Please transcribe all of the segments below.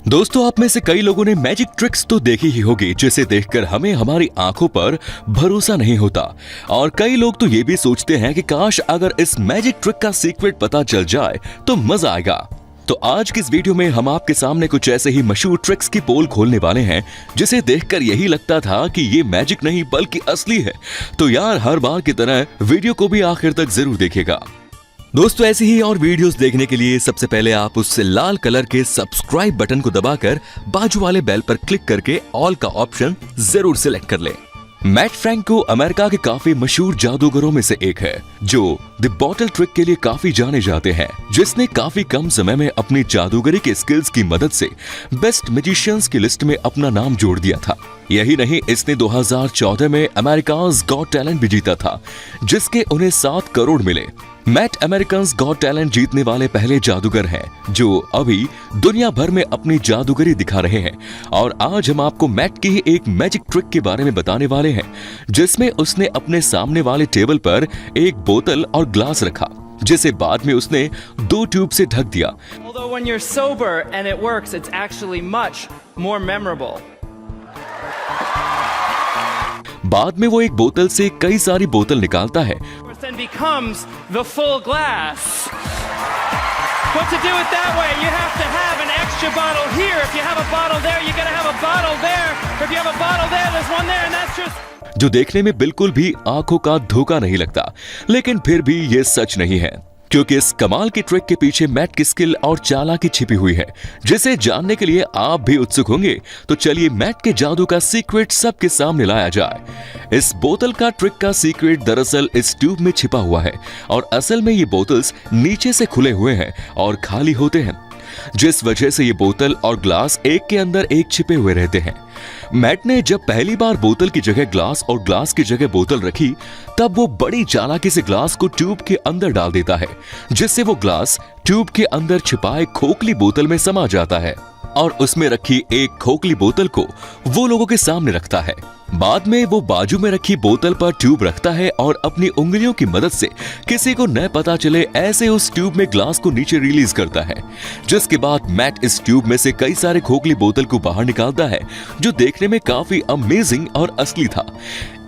दोस्तों, आप में से कई लोगों ने मैजिक ट्रिक्स तो देखी ही होगी जिसे देखकर हमें हमारी आंखों पर भरोसा नहीं होता। और कई लोग तो ये भी सोचते हैं कि काश अगर इस मैजिक ट्रिक का सीक्रेट पता चल जाए तो मजा आएगा। तो आज की इस वीडियो में हम आपके सामने कुछ ऐसे ही मशहूर ट्रिक्स की पोल खोलने वाले हैं जिसे देखकर यही लगता था कि ये मैजिक नहीं बल्कि असली है। तो यार, हर बार की तरह वीडियो को भी आखिर तक जरूर देखिएगा। दोस्तों, ऐसी ही और वीडियोस देखने के लिए सबसे पहले आप उस लाल कलर के सब्सक्राइब बटन को दबाकर बाजू वाले बेल पर क्लिक करके ऑल का ऑप्शन जरूर सिलेक्ट कर लें। मैट फ्रैंको अमेरिका के काफी मशहूर जादूगरों में से एक है जो द बॉटल ट्रिक के लिए काफी जाने जाते हैं, जिसने काफी कम समय में अपनी जादूगरी के स्किल्स की मदद से बेस्ट मैजिशियंस की लिस्ट में अपना नाम जोड़ दिया था। यही नहीं, इसने 2014 में अमेरिकाज़ गॉट टैलेंट भी जीता था, जिसके उन्हें 7 करोड़ मिले। मैट अमेरिकन्स गॉट टैलेंट जीतने वाले पहले जादूगर हैं जो अभी दुनिया भर में अपनी जादूगरी दिखा रहे हैं। और आज हम आपको मैट की ही एक मैजिक ट्रिक के बारे में बताने वाले हैं जिसमें उसने अपने सामने वाले टेबल पर एक बोतल और ग्लास रखा, जिसे बाद में उसने 2 ट्यूब से ढक दिया। Although when you're sober and it works, it's actually much more memorable. बाद में वो एक बोतल से कई सारी बोतल निकालता है Then becomes the full glass. But to do it that way, you have to have an extra bottle here. If you have a bottle there, you gotta have a bottle there. If you have a bottle there, there's one there, and that's just जो देखने में बिल्कुल भी आंखों का धोखा नहीं लगता, लेकिन फिर भी ये सच नहीं है, क्योंकि इस कमाल की ट्रिक के पीछे मैट की स्किल और चालाकी छिपी हुई है, जिसे जानने के लिए आप भी उत्सुक होंगे। तो चलिए मैट के जादू का सीक्रेट सबके सामने लाया जाए। इस बोतल का ट्रिक का सीक्रेट दरअसल इस ट्यूब में छिपा हुआ है, और असल में ये बोतल्स नीचे से खुले हुए हैं और खाली होते हैं, जिस वजह से ये बोतल और ग्लास एक के अंदर एक छिपे हुए रहते हैं। मैट ने जब पहली बार बोतल की जगह ग्लास और ग्लास की जगह बोतल रखी, तब वो बड़ी चालाकी से ग्लास को ट्यूब के अंदर डाल देता है, जिससे वो ग्लास ट्यूब के अंदर छिपाए खोखली बोतल में समा जाता है और उसमें रखी एक खोखली बोतल को वो लोगों के सामने रखता है। बाद में वो बाजू में रखी बोतल पर ट्यूब रखता है और अपनी उंगलियों की मदद से किसी को न पता चले ऐसे उस ट्यूब में ग्लास को नीचे रिलीज करता है, जिसके बाद मैट इस ट्यूब में से कई सारे खोखली बोतल को बाहर निकालता है, जो देखने में काफी अमेजिंग और असली था।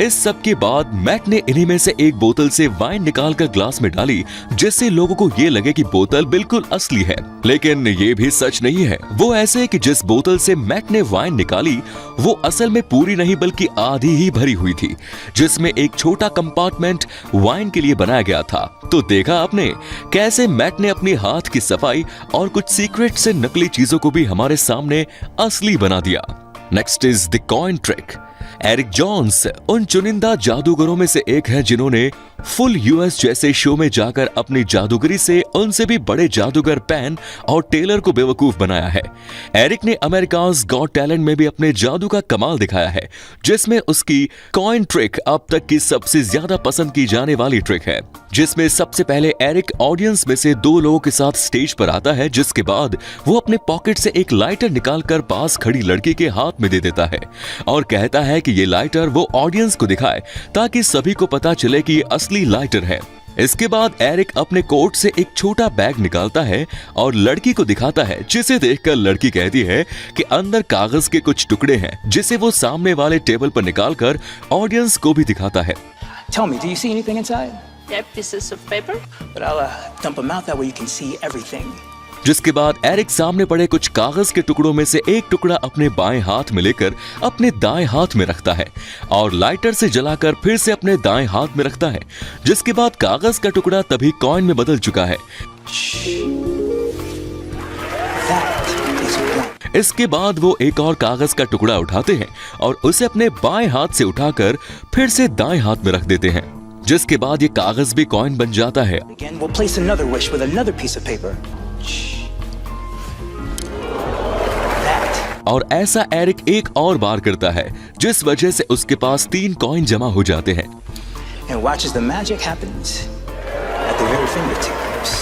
इस सब के बाद मैट ने इन्हीं में से एक बोतल से वाइन निकालकर ग्लास में डाली, जिससे लोगों को ये लगे कि बोतल बिल्कुल असली है, लेकिन ये भी सच नहीं है। वो ऐसे कि जिस बोतल से मैट ने वाइन निकाली वो असल में पूरी नहीं बल्कि आधी ही भरी हुई थी, जिसमें एक छोटा कंपार्टमेंट वाइन के लिए बनाया गया था। तो देखा आपने कैसे मैट ने अपने हाथ की सफाई और कुछ सीक्रेट से नकली चीजों को भी हमारे सामने असली बना दिया। Next is the coin trick. Eric Johns उन चुनिंदा जादूगरों में से एक है जिन्होंने फुल यूएस जैसे शो में जाकर अपनी जादूगरी से उनसे भी बड़े जादूगर पैन और टेलर को बेवकूफ बनाया है। एरिक ने अमेरिकाज़ गॉट टैलेंट में भी अपने जादू का कमाल दिखाया है, जिसमें उसकी कॉइन ट्रिक अब तक की सबसे ज्यादा पसंद की जाने वाली ट्रिक है, जिसमें सबसे पहले एरिक ऑडियंस में से 2 लोगों के साथ स्टेज पर आता है, जिसके बाद वो अपने पॉकेट से एक लाइटर निकालकर पास खड़ी लड़की के हाथ में दे देता है और कहता है कि ये लाइटर वो ऑडियंस को दिखाए ताकि सभी को पता चले कि ये असली लाइटर है। इसके बाद एरिक अपने कोट से एक छोटा बैग निकालता है और लड़की को दिखाता है, जिसे देखकर लड़की कहती है कि अंदर कागज के कुछ टुकड़े हैं, जिसे वो सामने वाले टेबल पर निकालकर ऑडियंस को भी दिखाता है। Tell me, do you see anything inside? Yep, pieces of paper. But I'll dump them out that way you can see everything. जिसके बाद एरिक सामने पड़े कुछ कागज के टुकड़ों में से एक टुकड़ा अपने बाएं हाथ में लेकर अपने दाएं हाथ में रखता है और लाइटर से जलाकर फिर से अपने दाएं हाथ में रखता है, जिसके बाद कागज का टुकड़ा तभी कॉइन में बदल चुका है। इसके बाद वो एक और कागज का टुकड़ा उठाते हैं और उसे अपने बाएं हाथ से उठाकर फिर से दाएं हाथ में रख देते हैं, जिसके बाद ये कागज भी कॉइन बन जाता है। Again, we'll place another wish with another piece of paper. और ऐसा एरिक एक और बार करता है, जिस वजह से उसके पास 3 कॉइन जमा हो जाते हैं। And watch as the magic happens at the very fingertips.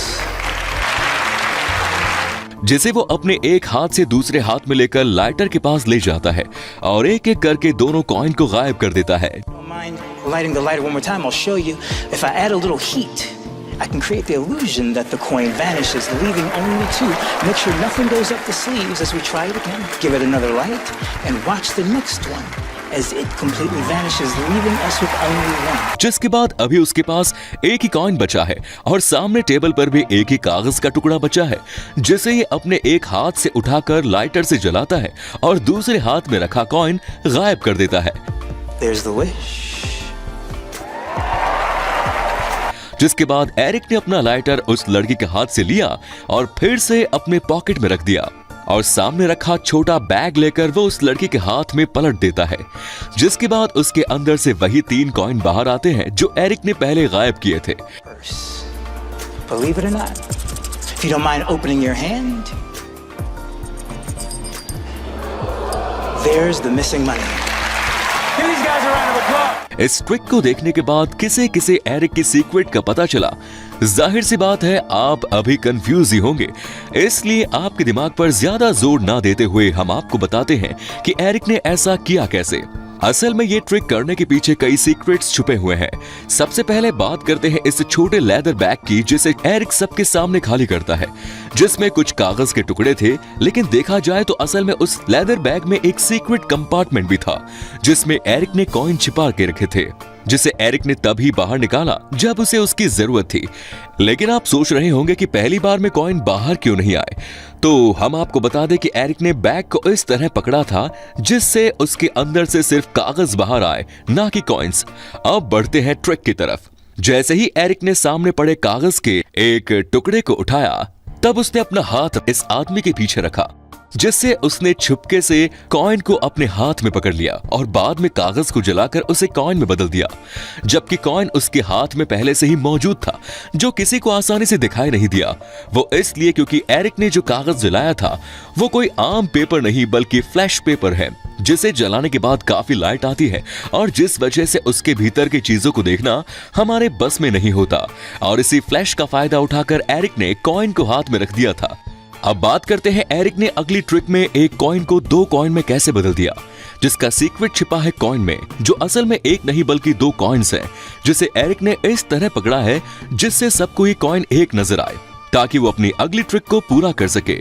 जिसे वो अपने एक हाथ से दूसरे हाथ में लेकर लाइटर के पास ले जाता है और एक एक करके दोनों कॉइन को गायब कर देता है। Don't mind lighting the lighter one more time. I'll show you. If I add a little heat I can create the illusion that the coin vanishes, leaving only two. Make sure nothing goes up the sleeves as we try it again. Give it another light and watch the next one as it completely vanishes, leaving us with only one. जिसके बाद अभी उसके पास एक ही coin बचा है और सामने table पर भी एक ही कागज का टुकड़ा बचा है, जिसे ये अपने एक हाथ से उठाकर लाइटर से जलाता है और दूसरे हाथ में रखा कॉइन गायब कर देता है। There's the wish. जिसके बाद एरिक ने अपना लाइटर उस लड़की के हाथ से लिया और फिर से अपने पॉकेट में रख दिया और सामने रखा छोटा बैग लेकर वो उस लड़की के हाथ में पलट देता है, जिसके बाद उसके अंदर से वही 3 कॉइन बाहर आते हैं जो एरिक ने पहले गायब किए थे। Believe it or not, if you don't mind opening your hand, there's the missing money. Give these guys a round of applause. इस ट्रिक को देखने के बाद किसे किसे एरिक की सीक्रेट का पता चला, जाहिर सी बात है आप अभी कंफ्यूज ही होंगे, इसलिए आपके दिमाग पर ज्यादा जोर ना देते हुए हम आपको बताते हैं कि एरिक ने ऐसा किया कैसे। असल में ये ट्रिक करने के पीछे कई सीक्रेट्स छुपे हुए हैं। सबसे पहले बात करते हैं इस छोटे लेदर बैग की, जिसे एरिक सबके सामने खाली करता है, जिसमें कुछ कागज के टुकड़े थे, लेकिन देखा जाए तो असल में उस लेदर बैग में एक सीक्रेट कंपार्टमेंट भी था, जिसमें एरिक ने कॉइन छिपा के रखे थे, जिसे एरिक ने तभी बाहर निकाला जब उसे उसकी जरूरत थी। लेकिन आप सोच रहे होंगे कि पहली बार में कॉइन बाहर क्यों नहीं आए, तो हम आपको बता दें कि एरिक ने बैग को इस तरह पकड़ा था जिससे उसके अंदर से सिर्फ कागज बाहर आए, ना कि कॉइन्स। अब बढ़ते हैं ट्रिक की तरफ। जैसे ही एरिक ने सामने पड़े कागज के एक टुकड़े को उठाया, तब उसने अपना हाथ इस आदमी के पीछे रखा, जिससे उसने छुपके से कॉइन को अपने हाथ में पकड़ लिया और बाद में कागज को जलाकर उसे कॉइन में बदल दिया, जबकि कॉइन उसके हाथ में पहले से ही मौजूद था, जो किसी को आसानी से दिखाई नहीं दिया। वो इसलिए क्योंकि एरिक ने जो कागज जलाया था वो कोई आम पेपर नहीं बल्कि फ्लैश पेपर है, जिसे जलाने के बाद काफी लाइट आती है और जिस वजह से उसके भीतर की चीजों को देखना हमारे बस में नहीं होता। और इसी फ्लैश का फायदा उठाकर एरिक ने कॉइन को हाथ में रख दिया था। अब बात करते हैं एरिक ने अगली ट्रिक में एक कॉइन को 2 कॉइन में कैसे बदल दिया, जिसका सीक्रेट छिपा है कॉइन में, जो असल में एक नहीं बल्कि 2 कॉइन्स हैं, जिसे एरिक ने इस तरह पकड़ा है जिससे सबको ये कॉइन एक नजर आए, ताकि वो अपनी अगली ट्रिक को पूरा कर सके।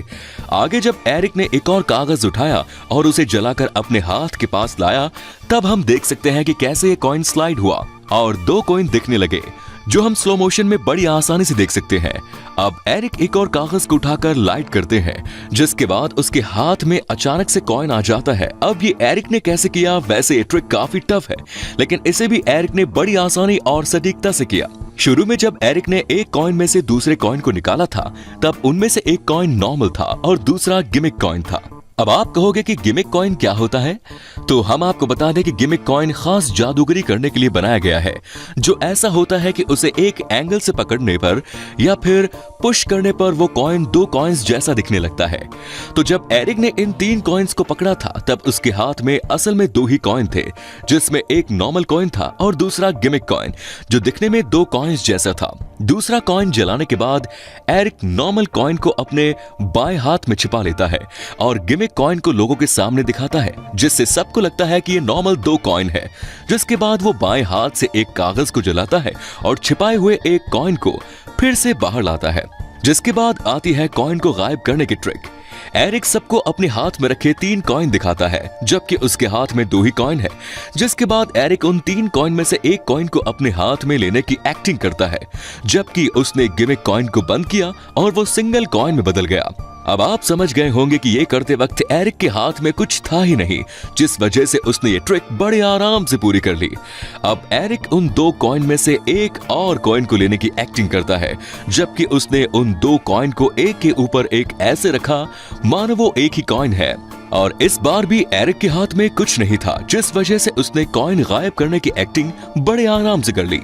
आगे जब एरिक ने एक और कागज उठाया और उसे जलाकर अपने हाथ के पास लाया, तब हम देख सकते हैं कि कैसे ये कॉइन स्लाइड हुआ और 2 कॉइन दिखने लगे, जो हम स्लो मोशन में बड़ी आसानी से देख सकते हैं। अब एरिक एक और कागज को उठाकर लाइट करते हैं, जिसके बाद उसके हाथ में अचानक से कॉइन आ जाता है। अब ये एरिक ने कैसे किया, वैसे ये ट्रिक काफी टफ है, लेकिन इसे भी एरिक ने बड़ी आसानी और सटीकता से किया। शुरू में जब एरिक ने एक कॉइन में से दूसरे कॉइन को निकाला था, तब उनमें से एक कॉइन नॉर्मल था और दूसरा गिमिक कॉइन था। अब आप कहोगे कि गिमिक कॉइन क्या होता है, तो हम आपको बता दें कि गिमिक कॉइन खास जादूगरी करने के लिए बनाया गया है, जो ऐसा होता है कि उसे एक एंगल से पकड़ने पर या फिर पुश करने पर वो कॉइन 2 कॉइन्स जैसा दिखने लगता है। तो जब एरिक ने इन 3 कॉइन्स को पकड़ा था, तब उसके हाथ में असल में 2 ही कॉइन थे, जिसमें एक नॉर्मल कॉइन था और दूसरा गिमिक कॉइन, जो दिखने में 2 कॉइन्स जैसा था। दूसरा कॉइन जलाने के बाद एरिक नॉर्मल कॉइन को अपने बाएं हाथ में छिपा लेता है और गिमिक कॉइन को लोगों के सामने दिखाता है, जिससे सबको लगता है कि ये नॉर्मल 2 कॉइन है। जिसके बाद वो बाएं हाथ से एक कागज को जलाता है और छिपाए हुए एक कॉइन को फिर से बाहर लाता है। जिसके बाद आती है कॉइन को गायब करने की ट्रिक। एरिक सबको अपने हाथ में रखे 3 कॉइन दिखाता है, जबकि उसके हाथ में 2 ही कॉइन है। जिसके बाद एरिक उन 3 कॉइन में से एक कॉइन को अपने हाथ में लेने की एक्टिंग करता है, जबकि उसने गिमिक कॉइन को बंद किया और वो सिंगल कॉइन में बदल गया। अब आप समझ गए होंगे कि ये करते वक्त एरिक के हाथ में कुछ था ही नहीं, जिस वजह से उसने ये ट्रिक बड़े आराम से पूरी कर ली। अब एरिक उन 2 कॉइन में से एक और कॉइन को लेने की एक्टिंग करता है, जबकि उसने उन 2 कॉइन को एक के ऊपर एक ऐसे रखा मानो वो एक ही कॉइन है। और इस बार भी एरिक के हाथ में कुछ नहीं था, जिस वजह से उसने कॉइन गायब करने की एक्टिंग बड़े आराम से कर ली।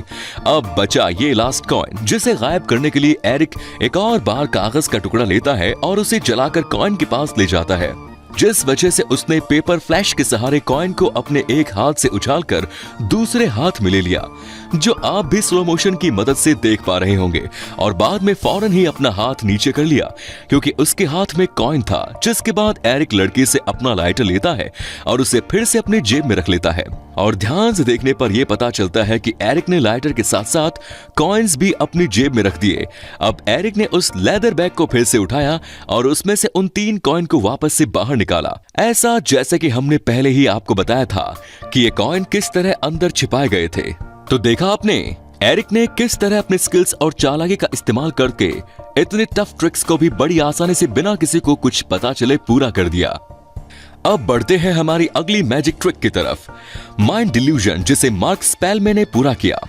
अब बचा ये लास्ट कॉइन, जिसे गायब करने के लिए एरिक एक और बार कागज का टुकड़ा लेता है और उसे जलाकर कॉइन के पास ले जाता है, जिस वजह से उसने पेपर फ्लैश के सहारे कॉइन को अपने एक हाथ से उछालकर दूसरे हाथ में ले लिया, जो आप भी स्लो मोशन की मदद से देख पा रहे होंगे। और बाद में फौरन ही अपना हाथ नीचे कर लिया, क्योंकि उसके हाथ में कॉइन था। जिसके बाद एरिक लड़की से अपना लाइटर लेता है और उसे फिर से अपने जेब में रख लेता है और ध्यान से देखने पर यह पता चलता है कि एरिक ने लाइटर के साथ साथ कॉइन्स भी अपनी जेब में रख दिए। अब एरिक ने उस लेदर बैग को फिर से उठाया और उसमें से उन 3 कॉइन को वापस से बाहर निकाला, ऐसा जैसे कि हमने पहले ही आपको बताया था कि ये कॉइन किस तरह अंदर छिपाए गए थे। तो देखा आपने एरिक ने किस तरह अपने स्किल्स और चालाकी का इस्तेमाल करके इतने टफ ट्रिक्स को भी बड़ी आसानी से बिना किसी को कुछ पता चले पूरा कर दिया। अब बढ़ते हैं हमारी अगली मैजिक ट्रिक की तरफ, माइंड डिल्यूजन, जिसे मार्क स्पेलमैन ने पूरा किया,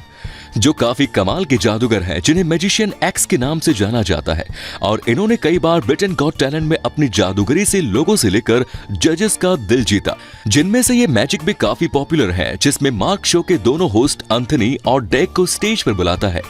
जो काफी कमाल के जादूगर हैं जिन्हें मैजिशियन एक्स के नाम से जाना जाता है। और इन्होंने कई बार ब्रिटेन गॉट टैलेंट में अपनी जादूगरी से लोगों से लेकर जजेस का दिल जीता, जिनमें से ये मैजिक भी काफी पॉपुलर है, जिसमें मार्क शो के दोनों होस्ट एंथनी और डेक को स्टेज पर बुलाता है।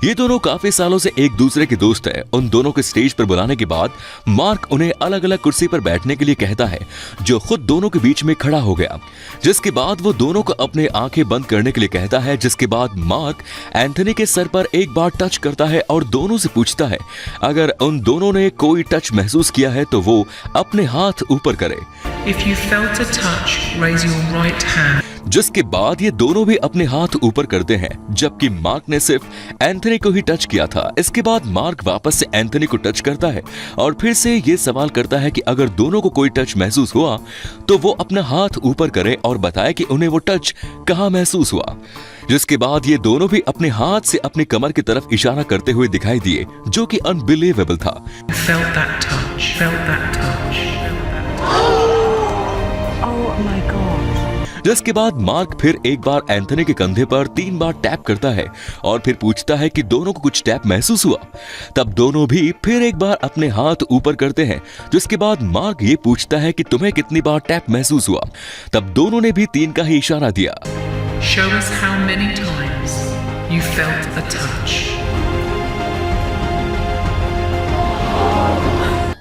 ये दोनों काफी सालों से एक दूसरे के दोस्त है। उन दोनों को स्टेज पर बुलाने के बाद मार्क उन्हें अलग अलग कुर्सी पर बैठने के लिए कहता है, जो खुद दोनों के बीच में खड़ा हो गया, जिसके बाद वो दोनों को अपने आंखें बंद करने के लिए कहता है। जिसके बाद मार्क एंथनी के सर पर एक बार टच करता है और दोनों से पूछता है अगर उन दोनों ने कोई टच महसूस किया है तो वो अपने हाथ ऊपर करे। If you felt a touch, raise your right hand. जिसके बाद ये दोनों भी अपने हाथ ऊपर करते हैं, जबकि मार्क ने सिर्फ एंथनी को ही टच किया था। इसके बाद मार्क वापस से एंथनी को टच करता है और फिर से ये सवाल करता है कि अगर दोनों को कोई टच महसूस हुआ तो वो अपना हाथ ऊपर करे और बताए कि उन्हें वो टच कहाँ महसूस हुआ। जिसके बाद ये दोनों भी अपने हाथ से अपनी कमर की तरफ इशारा करते हुए दिखाई दिए, जो कि अनबिलीवेबल था। Felt that touch. Felt that touch. Oh my God. जिसके बाद मार्क फिर एक बार एंथनी के कंधे पर 3 बार टैप करता है और फिर पूछता है कि दोनों को कुछ टैप महसूस हुआ। तब दोनों भी फिर एक बार अपने हाथ ऊपर करते हैं। जिसके बाद मार्क ये पूछता है कि तुम्हें कितनी बार टैप महसूस हुआ। तब दोनों ने भी 3 का ही इशारा दिया। Show us how many times you felt the touch.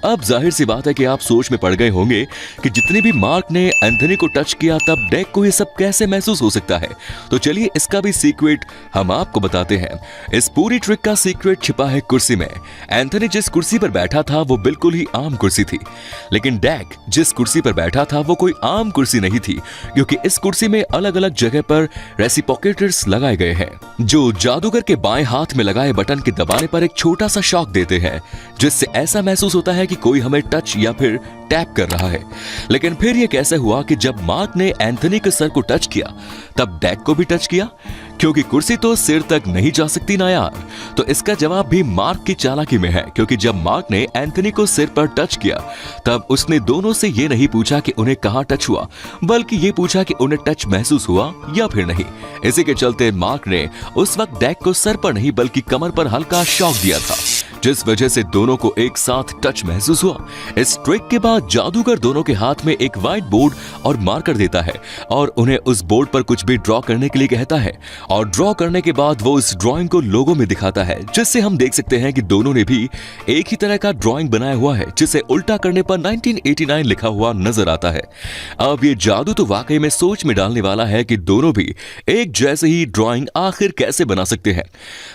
अब जाहिर सी बात है कि आप सोच में पड़ गए होंगे कि जितने भी मार्क ने एंथनी को टच किया तब डेक को ये सब कैसे महसूस हो सकता है। तो चलिए इसका भी सीक्रेट हम आपको बताते हैं। इस पूरी ट्रिक का सीक्रेट छिपा है कुर्सी में। एंथनी जिस कुर्सी पर बैठा था वो बिल्कुल ही आम कुर्सी थी, लेकिन डेक जिस कुर्सी पर बैठा था वो कोई आम कुर्सी नहीं थी, क्योंकि इस कुर्सी में अलग अलग जगह पर रेसिप्रोकेटर्स लगाए गए हैं, जो जादूगर के बाएं हाथ में लगाए बटन के दबाने पर एक छोटा सा शॉक देते हैं, जिससे ऐसा महसूस होता है कि कोई हमें टच या फिर टैप कर रहा है। लेकिन फिर यह कैसे हुआ कि जब मार्क ने एंथनी के सर को टच किया तब डेक को भी टच किया, क्योंकि कुर्सी तो सिर तक नहीं जा सकती ना यार। तो इसका जवाब भी मार्क की चालाकी में है, क्योंकि जब मार्क ने एंथनी को सिर पर टच किया तब उसने दोनों से ये नहीं पूछा कि उन्हें कहां टच हुआ, बल्कि ये पूछा कि उन्हें टच महसूस हुआ या फिर नहीं। इसी के चलते मार्क ने उस वक्त डेक को सर पर नहीं बल्कि कमर पर हल्का शॉक दिया था, जिस वजह से दोनों को एक साथ टच महसूस हुआ। इस ट्रिक के बाद जादूगर दोनों के हाथ में एक व्हाइट बोर्ड और मार्कर देता है और उन्हें उस बोर्ड पर कुछ भी ड्रॉ करने के लिए कहता है, और ड्रॉ करने के बाद वो इस ड्राइंग को लोगों में दिखाता है, जिससे हम देख सकते हैं कि दोनों ने भी एक ही तरह का ड्राइंग बनाया हुआ है, जिसे उल्टा करने पर 1989 लिखा हुआ नजर आता है। अब ये जादू तो वाकई में सोच में डालने वाला है कि दोनों भी एक जैसे ही ड्राइंग आखिर कैसे बना सकते हैं।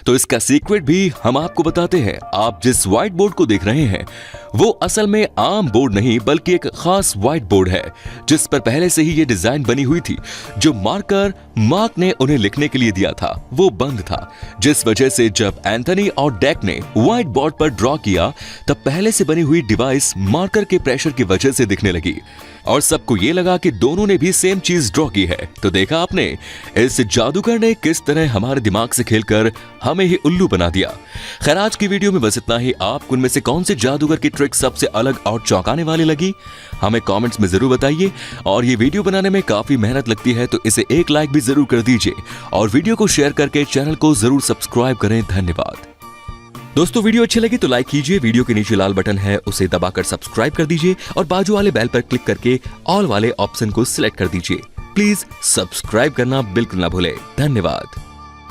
तो इसका सीक्रेट भी हम आपको बताते हैं। आप जिस व्हाइट बोर्ड को देख रहे हैं वो असल में आम बोर्ड नहीं बल्कि एक खास व्हाइट बोर्ड है, जिस पर पहले से ही ये डिजाइन बनी हुई थी। जो मार्कर मार्क ने उन्हें लिखने के लिए दिया था वो बंद था, जिस वजह से जब एंथनी और डेक ने व्हाइट बोर्ड पर ड्रॉ किया तब पहले से बनी हुई डिवाइस मार्कर के प्रेशर की वजह से दिखने लगी और सबको ये लगा कि दोनों ने भी सेम चीज ड्रॉ की है। तो देखा आपने इस जादूगर ने किस तरह हमारे दिमाग से खेलकर हमें ही उल्लू बना दिया। खैर आज की वीडियो में बस इतना ही। आपको उनमें से कौन से जादूगर की ट्रिक सबसे अलग और चौंकाने वाली लगी हमें कमेंट्स में जरूर बताइए। और ये वीडियो बनाने में काफी मेहनत लगती है तो इसे एक लाइक भी जरूर कर दीजिए और वीडियो को शेयर करके चैनल को जरूर सब्सक्राइब करें। धन्यवाद दोस्तों। वीडियो अच्छी लगी तो लाइक कीजिए, वीडियो के नीचे लाल बटन है उसे दबाकर सब्सक्राइब कर दीजिए और बाजू वाले बेल पर क्लिक करके ऑल वाले ऑप्शन को सिलेक्ट कर दीजिए। प्लीज सब्सक्राइब करना बिल्कुल ना भूले। धन्यवाद।